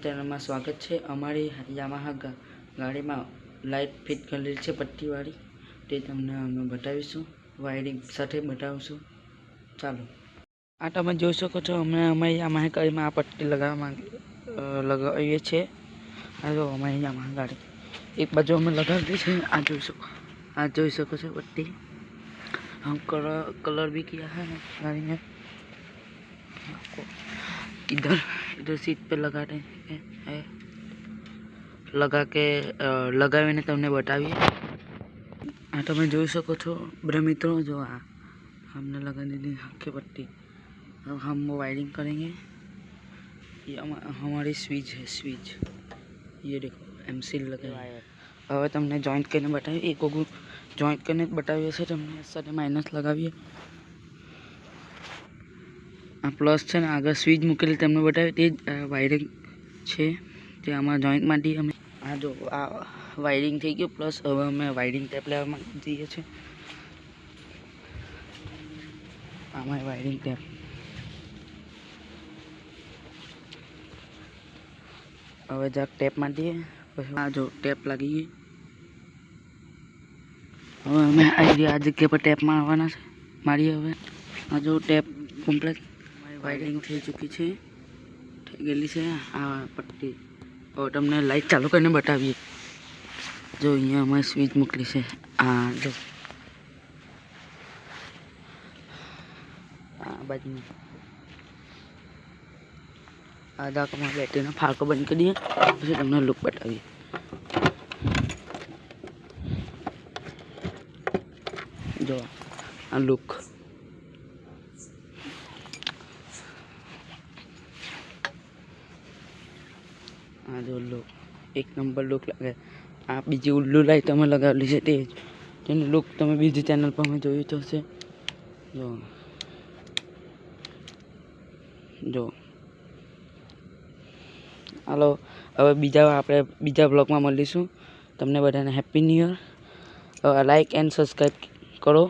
ચેનલમાં સ્વાગત છે। અમારી યામાહા ગાડીમાં લાઇટ ફિટ કરેલી છે પટ્ટીવાળી, તે તમને અમે બતાવીશું, વાયરિંગ સાથે બતાવીશું। ચાલો, આ તમે જોઈ શકો છો, અમે અમારી યામાહા ગાડીમાં આ પટ્ટી લગાવીએ છીએ। આ જો અમારી યામાહા ગાડી એક બાજુ અમે લગાવી છે। આ જોઈ શકો છો पट्टी हम कलर भी किया है गाड़ी में। इधर सीट पे लगा रहे हैं, लगाવીને તમને બતાવીએ। આ તમે જોઈ શકો છો बड़े मित्रों, जो हमने लगा दी आखिर पट्टी। अब हम वायरिंग करेंगे। ये हमारी स्विच है, स्विच ये देखो एमसील लगा है। હવે તમને જોઈન્ટ કરીને બતાવીએ, એક ઓગું જોઈન્ટ કરીને બતાવીએ છે તમને, સાથે માઇનસ લગાવીએ। આ પ્લસ છે ને આગળ સ્વિચ મૂકેલી તમને બતાવીએ, તે જ વાયરિંગ છે, તે આમાં જોઈન્ટમાંથી અમે આ જો આ વાયરિંગ થઈ ગયું પ્લસ। હવે અમે વાયરિંગ ટેપ લેવા માટે જઈએ છીએ। આમાં વાયરિંગ ટેપ, હવે જરાક ટેપ મારીએ, પછી આ જો ટેપ લાગી ગઈ। હવે અમે આ જગ્યા પર ટેપ મારવાના છે, મારીએ। હવે આ જો ટેપ કમ્પ્લીટ વાયરિંગ થઈ ચૂકી છે, થઈ ગયેલી છે આ પટ્ટી। હવે તમને લાઈટ ચાલુ કરીને બતાવીએ। જો અહીંયા અમે સ્વિચ મૂકેલી છે, આ જો આ બાજુ આ દાખમાં બેટરીનો ફાળકો બંધ કરી દઈએ, પછી તમને લુક બતાવીએ। જો આ લુક, આ જો લુક એક નંબર લુક લાગે। આ બીજી ઉલ્લુ લાઈટ અમે લગાવેલી છે, તેનું લુક તમે બીજી ચેનલ પર અમે જોયું તો હશે। જો હાલો, હવે આપણે બીજા બ્લોગમાં મળીશું। તમને બધાને happy new year. Like and subscribe કરો।